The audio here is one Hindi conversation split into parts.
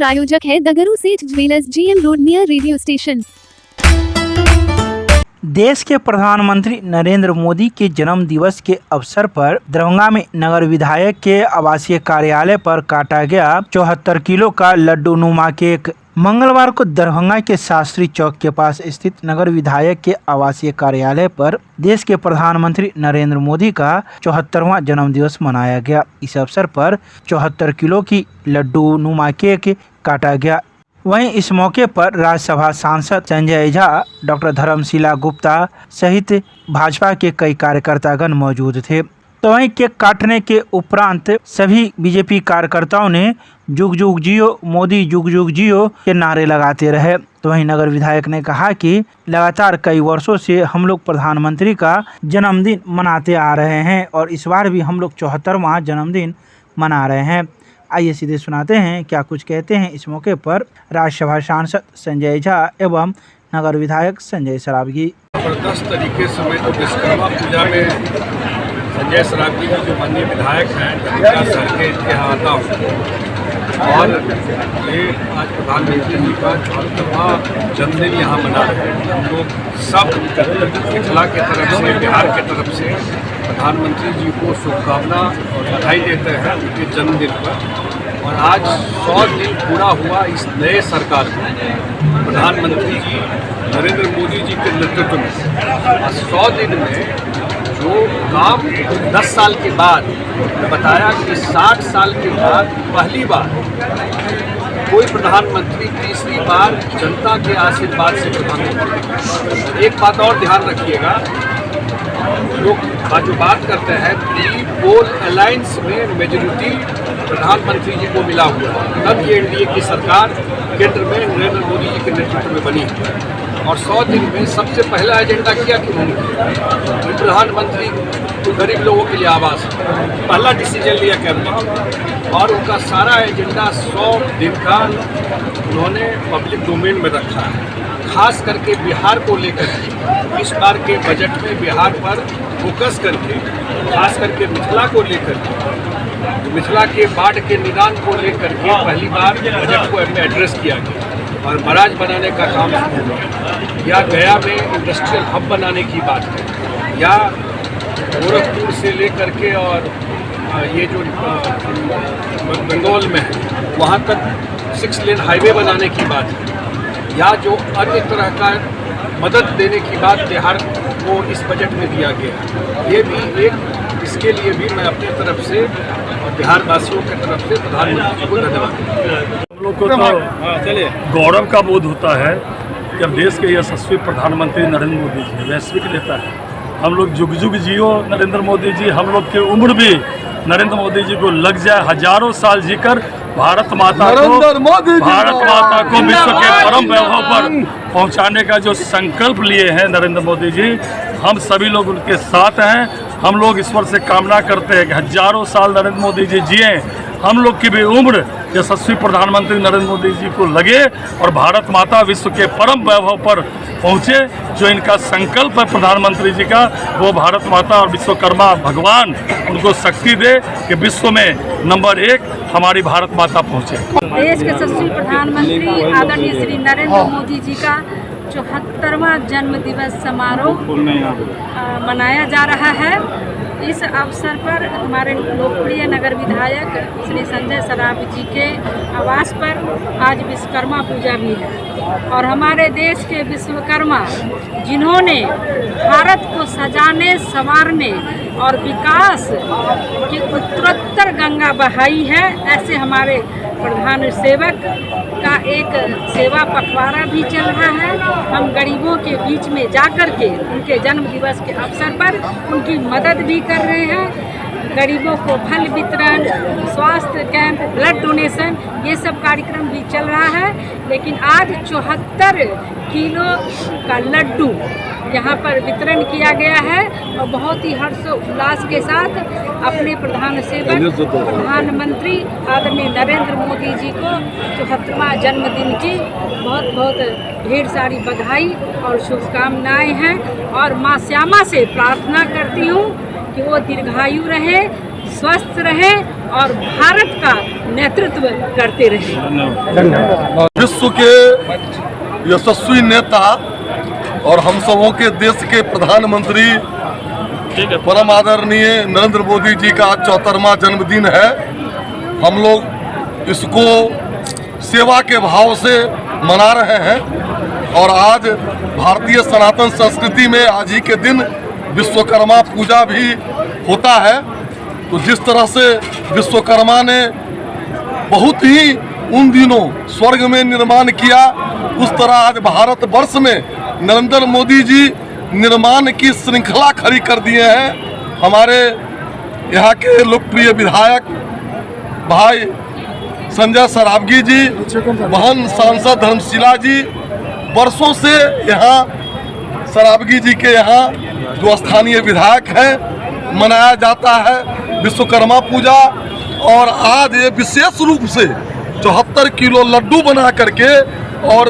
प्रायोजक है दगरू सेठ jewellers, GM road, near radio station. देश के प्रधानमंत्री नरेंद्र मोदी के जन्म दिवस के अवसर पर दरभंगा में नगर विधायक के आवासीय कार्यालय पर काटा गया 74 किलो का लड्डू नुमा केक। मंगलवार को दरभंगा के शास्त्री चौक के पास स्थित नगर विधायक के आवासीय कार्यालय पर देश के प्रधानमंत्री नरेंद्र मोदी का 74वां जन्म दिवस मनाया गया। इस अवसर पर 74 किलो की लड्डू नुमा केक काटा गया। वहीं इस मौके पर राज्यसभा सांसद संजय झा, डॉक्टर धर्मशिला गुप्ता सहित भाजपा के कई कार्यकर्तागण मौजूद थे। तो वहीं केक काटने के उपरांत सभी बीजेपी कार्यकर्ताओं ने जुग जुग जियो मोदी, जुग जुग जियो के नारे लगाते रहे। तो वहीं नगर विधायक ने कहा कि लगातार कई वर्षों से हम लोग प्रधानमंत्री का जन्मदिन मनाते आ रहे हैं और इस बार भी हम लोग 74वां जन्मदिन मना रहे हैं। आइए सीधे सुनाते हैं क्या कुछ कहते हैं इस मौके पर राज्यसभा सांसद संजय झा एवं नगर विधायक संजय सरावगी। जबरदस्त तरीके से मैं तो विश्वकर्मा पूजा में संजय सरावगी जी जो माननीय विधायक हैं शहर के यहाँ आता हूँ और ये आज प्रधानमंत्री जी का 74वां जन्मदिन यहाँ मना रहे हैं। हम लोग सब मिथिला के तरफ से, बिहार के तरफ से प्रधानमंत्री जी को शुभकामना और बधाई देते हैं उनके जन्मदिन पर। और आज 100 दिन पूरा हुआ इस नए सरकार को प्रधानमंत्री जी नरेंद्र मोदी जी के नेतृत्व में। 100 दिन में जो काम 10 साल के बाद बताया कि 60 साल के बाद पहली बार कोई प्रधानमंत्री तीसरी बार जनता के आशीर्वाद से प्रधानमंत्री। एक बात और ध्यान रखिएगा, लोग जो बात करते हैं कि पोल अलायंस में मेजॉरिटी प्रधानमंत्री जी को मिला हुआ है, तब ये एनडीए की सरकार केंद्र में नरेंद्र मोदी जी के नेतृत्व में बनी है। और 100 दिन में सबसे पहला एजेंडा क्या कि प्रधानमंत्री गरीब लोगों के लिए आवास, पहला डिसीजन लिया कैबिनेट और उनका सारा एजेंडा 100 दिन का उन्होंने पब्लिक डोमेन में रखा है। खास करके बिहार को लेकर इस बार के बजट में बिहार पर फोकस करके, खास करके मिथिला को लेकर के, मिथिला के बाढ़ के निदान को लेकर के पहली बार बजट को एड्रेस किया गया और बराज बनाने का काम शुरू हुआ, या गया में इंडस्ट्रियल हब बनाने की बात है, या गोरखपुर से लेकर के और ये जो बंगाल में है वहाँ तक 6 लेन हाईवे बनाने की बात है, या जो अन्य तरह का मदद देने की बात बिहार को इस बजट में दिया गया। ये भी एक, इसके लिए भी मैं अपनी तरफ से और बिहार वासियों की तरफ से प्रधानमंत्री को धन्यवाद देता हूं। हम लोग को तो गौरव का बोध होता है जब देश के यशस्वी प्रधानमंत्री नरेंद्र मोदी जी वैश्विक नेता है। हम लोग जुग जुग जियो नरेंद्र मोदी जी, हम लोग की उम्र भी नरेंद्र मोदी जी को लग जाए, हजारों साल जीकर भारत माता को विश्व के परम वैभव पर पहुंचाने का जो संकल्प लिए हैं नरेंद्र मोदी जी, हम सभी लोग उनके साथ हैं। हम लोग ईश्वर से कामना करते हैं कि हजारों साल नरेंद्र मोदी जी जिए, हम लोग की भी उम्र यशस्वी प्रधानमंत्री नरेंद्र मोदी जी को लगे और भारत माता विश्व के परम वैभव पर पहुँचे। जो इनका संकल्प है प्रधानमंत्री जी का, वो भारत माता और विश्वकर्मा भगवान उनको शक्ति दे कि विश्व में नंबर 1 हमारी भारत माता पहुँचे। देश के यशस्वी प्रधानमंत्री आदरणीय श्री नरेंद्र मोदी जी का 74वां जन्म दिवस समारोह मनाया जा रहा है। इस अवसर पर हमारे लोकप्रिय नगर विधायक श्री संजय सरावगी जी के आवास पर आज विश्वकर्मा पूजा भी है और हमारे देश के विश्वकर्मा जिन्होंने भारत को सजाने, संवारने और विकास की उत्तरोत्तर गंगा बहाई है, ऐसे हमारे प्रधान सेवक का एक सेवा पखवाड़ा भी चल रहा है। हम गरीबों के बीच में जाकर के उनके जन्म दिवस के अवसर पर उनकी मदद भी कर रहे हैं। गरीबों को फल वितरण, स्वास्थ्य कैंप, ब्लड डोनेशन, ये सब कार्यक्रम भी चल रहा है। लेकिन आज 74 किलो का लड्डू यहाँ पर वितरण किया गया है और बहुत ही हर्षोल्लास के साथ अपने प्रधान सेवक प्रधानमंत्री आदरणीय नरेंद्र मोदी जी को 74वां जन्मदिन की बहुत बहुत ढेर सारी बधाई और शुभकामनाएं हैं। और माँ श्यामा से प्रार्थना करती हूँ कि वो दीर्घायु रहे, स्वस्थ रहे और भारत का नेतृत्व करते रहे। विश्व के यशस्वी नेता और हम सबों के देश के प्रधानमंत्री परम आदरणीय नरेंद्र मोदी जी का आज 74वां जन्मदिन है। हम लोग इसको सेवा के भाव से मना रहे हैं और आज भारतीय सनातन संस्कृति में आज ही के दिन विश्वकर्मा पूजा भी होता है। तो जिस तरह से विश्वकर्मा ने बहुत ही उन दिनों स्वर्ग में निर्माण किया, उस तरह आज भारत वर्ष में नरेंद्र मोदी जी निर्माण की श्रृंखला खड़ी कर दिए हैं। हमारे यहाँ के लोकप्रिय विधायक भाई संजय सरावगी जी, बहन सांसद धर्मशिला जी, वर्षों से यहाँ सरावगी जी के यहाँ जो स्थानीय विधायक हैं मनाया जाता है विश्वकर्मा पूजा। और आज ये विशेष रूप से 74 किलो लड्डू बना करके, और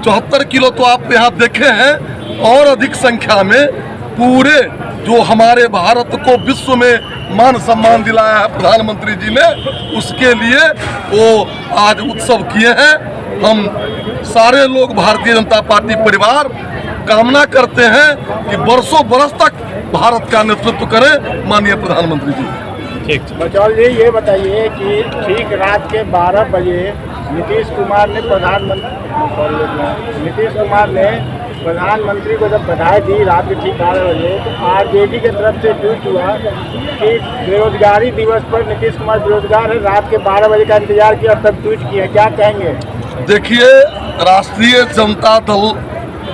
74 किलो तो आप यहाँ देखे हैं, और अधिक संख्या में पूरे जो हमारे भारत को विश्व में मान सम्मान दिलाया है प्रधानमंत्री जी ने, उसके लिए वो आज उत्सव किए हैं। हम सारे लोग भारतीय जनता पार्टी परिवार कामना करते हैं कि बरसों बरस तक भारत का नेतृत्व करें माननीय प्रधानमंत्री जी। बचौल जी, ये बताइए कि ठीक रात के 12 बजे नीतीश कुमार ने प्रधानमंत्री को जब बधाई दी रात के ठीक 12 बजे, तो आरजेडी की तरफ से ट्वीट हुआ कि बेरोजगारी दिवस पर नीतीश कुमार बेरोजगार है, रात के 12 बजे का इंतजार किया तब ट्वीट किया, क्या कहेंगे? देखिए, राष्ट्रीय जनता दल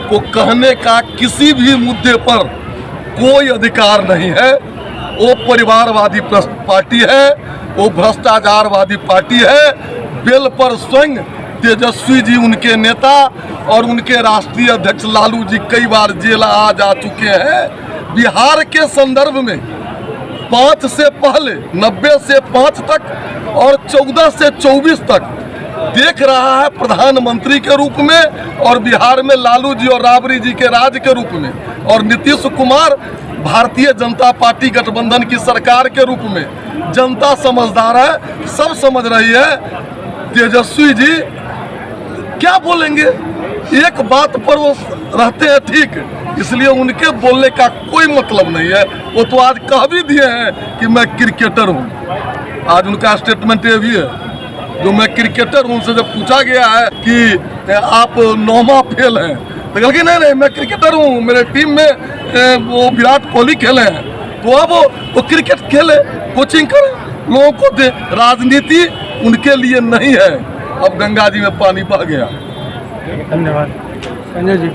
को कहने का किसी भी मुद्दे पर कोई अधिकार नहीं है। वो परिवारवादी पार्टी है, वो भ्रष्टाचारवादी पार्टी है। बेल पर स्वयं तेजस्वी जी उनके नेता और उनके राष्ट्रीय अध्यक्ष लालू जी कई बार जेल आ जा चुके हैं। बिहार के संदर्भ में 5 से पहले 90 से 5 तक और 14 से 24 तक देख रहा है प्रधानमंत्री के रूप में, और बिहार में लालू जी और राबड़ी जी के राज के रूप में, और नीतीश कुमार भारतीय जनता पार्टी गठबंधन की सरकार के रूप में। जनता समझदार है, सब समझ रही है। तेजस्वी जी क्या बोलेंगे, एक बात पर वो रहते हैं ठीक, इसलिए उनके बोलने का कोई मतलब नहीं है। वो तो आज कह भी दिए हैं कि मैं क्रिकेटर हूँ। आज उनका स्टेटमेंट ये भी है, जो मैं क्रिकेटर हूँ। उनसे जब पूछा गया है कि आप 9वां फेल हैं, तो कहलके नहीं मैं क्रिकेटर हूँ, मेरे टीम में वो विराट कोहली खेले हैं, तो अब वो क्रिकेट खेले, कोचिंग करें, लोगों को दे। राजनीति उनके लिए नहीं है। अब गंगा जी में पानी बह गया। धन्यवाद संजय जी।